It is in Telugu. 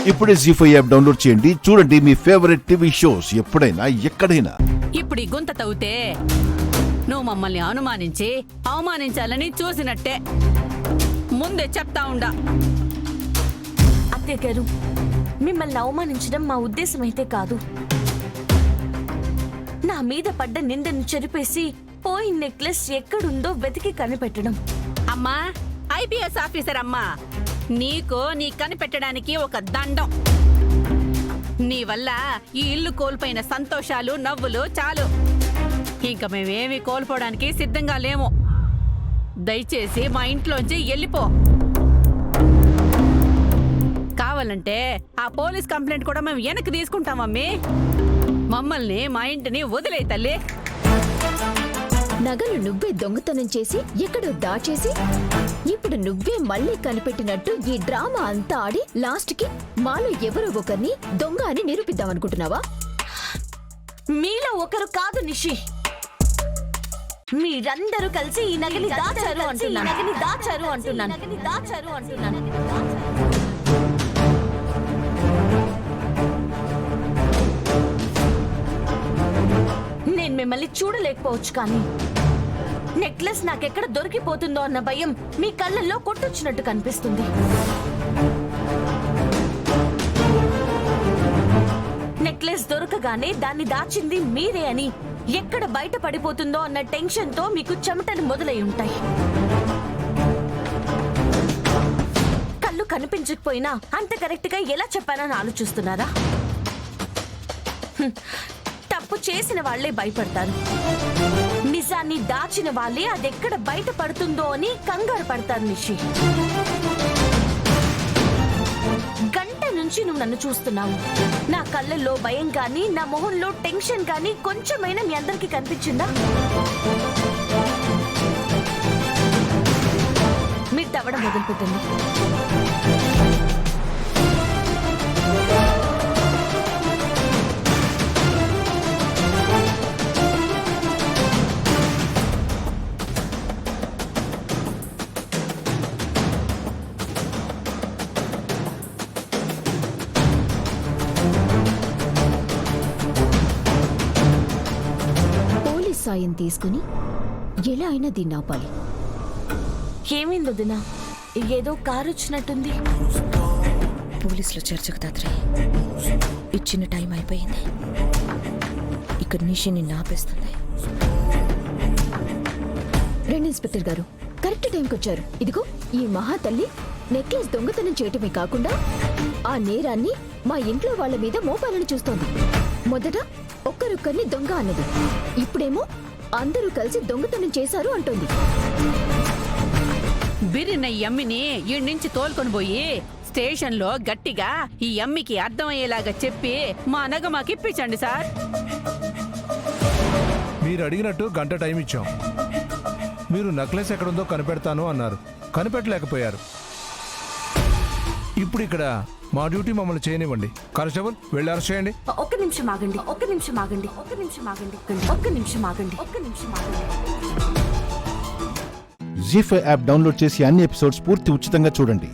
ఇప్పుడే జీ5 యాప్ డౌన్లోడ్ చేయండి. చూడండి మీ ఫేవరెట్ టీవీ షోస్ ఎప్పుడైనా ఎక్కడైనా. ఇప్పుడు ఈ గుంత తవ్వుతే నువ్వు మమ్మల్ని అనుమానించి అవమానించాలని చూసినట్టే. ముందే చెప్తా ఉండా. అత్తయ్య గారు, మిమ్మల్ని అవమానించడం మా ఉద్దేశం అయితే కాదు. నా మీద పడ్డ నిందను చెరిపేసి పోయిన నెక్లెస్ ఎక్కడుందో వెతికి కనిపెట్టడం. అమ్మా, ఐపీఎస్ ఆఫీసర్ అమ్మా, నీకు నీ కనిపెట్టడానికి ఒక దండం. నీ వల్ల ఈ ఇల్లు కోల్పోయిన సంతోషాలు నవ్వులు చాలు. ఇంక మేమేమి కోల్పోవడానికి సిద్ధంగా లేము. దయచేసి మా ఇంట్లోంచి వెళ్ళిపో. కావాలంటే ఆ పోలీస్ కంప్లైంట్ కూడా మేము వెనక్కి తీసుకుంటామమ్మీ. మమ్మల్ని మా ఇంటిని వదిలే తల్లి. నగలు నువ్వే దొంగతనం చేసి ఎక్కడో దాచేసి ఇప్పుడు నువ్వే మళ్ళీ కనిపెట్టినట్టు ఈ డ్రామా అంతా ఆడి లాస్ట్ కి మాలో ఎవరో ఒకరిని దొంగ అని నిరూపిద్దామనుకుంటున్నావా? మీలో ఒకరు కాదు నిషి, మీరందరూ కలిసి ఈ నగని దాచారు అంటున్నాను. నేను మిమ్మల్ని చూడలేకపోవచ్చు, కానీ నెక్లెస్ నాకెక్కడ దొరికిపోతుందో అన్న భయం మీ కళ్ళల్లో కొట్టొచ్చినట్టు కనిపిస్తుంది. నెక్లెస్ దొరకగానే దాన్ని దాచింది మీరే అని, ఎక్కడ బయట పడిపోతుందో అన్న టెన్షన్ తో మీకు చెమటలు మొదలై ఉంటాయి. కళ్ళు కనిపించకపోయినా అంత కరెక్ట్ గా ఎలా చెప్పానని ఆలోచిస్తున్నారా? తప్పు చేసిన వాళ్లే భయపడతారు, నిజాన్ని దాచిన వాళ్ళే అదెక్కడ బయట పడుతుందో అని కంగారు పడతారు. నిషి, గంట నుంచి నువ్వు నన్ను చూస్తున్నావు. నా కళ్ళల్లో భయం కానీ నా మొహంలో టెన్షన్ కానీ కొంచెమైనా మీ అందరికీ కనిపించిందా? మీరు తవ్వడం మొదలుపెట్టండి. సాయం తీసుకుని ఎలా అయినా దీన్ని ఆపాలి. ఏమైంది వదినా? ఏదో కారు వచ్చినట్టుంది. పోలీసులు చేర్చకు తాత్రి, ఇచ్చిన టైం అయిపోయింది. ఇక్కడ నిషి నిన్ను ఆపేస్తుంది. రండి ఇన్స్పెక్టర్ గారు, కరెక్ట్ టైంకి వచ్చారు. ఇదిగో ఈ మహాతల్లి నెక్లెస్ దొంగతనం చేయటమే కాకుండా ఆ నేరాన్ని మా ఇంట్లో వాళ్ళ మీద మోపాలని చూస్తోంది. మొదట ఒక్కరొక్కరిని దొంగ అన్నది, ఇప్పుడేమో అందరూ కలిసి దొంగతనం చేశారు అంటోంది. బిరిన ఈ అమ్మిని ఈ నుంచి తోలుకొని పోయి స్టేషన్ లో గట్టిగా ఈ అమ్మికి అర్థమయ్యేలాగా చెప్పి మా నగ మాకు ఇప్పించండి సార్. మీరు అడిగినట్టు గంట టైం ఇచ్చాం. మీరు నెక్లెస్ ఎక్కడుందో కనిపెడతాను అన్నారు, కనిపెట్టలేకపోయారు. ఇప్పుడు ఇక్కడ మా డ్యూటీ మమ్మల్ని చేయనివ్వండి. కానిస్టేబుల్, వెళ్ళి అరెస్ట్ చేయండి. ఒక్క నిమిషం ఆగండి. జీ5 యాప్ డౌన్లోడ్ చేసి అన్ని ఎపిసోడ్స్ పూర్తి ఉచితంగా చూడండి.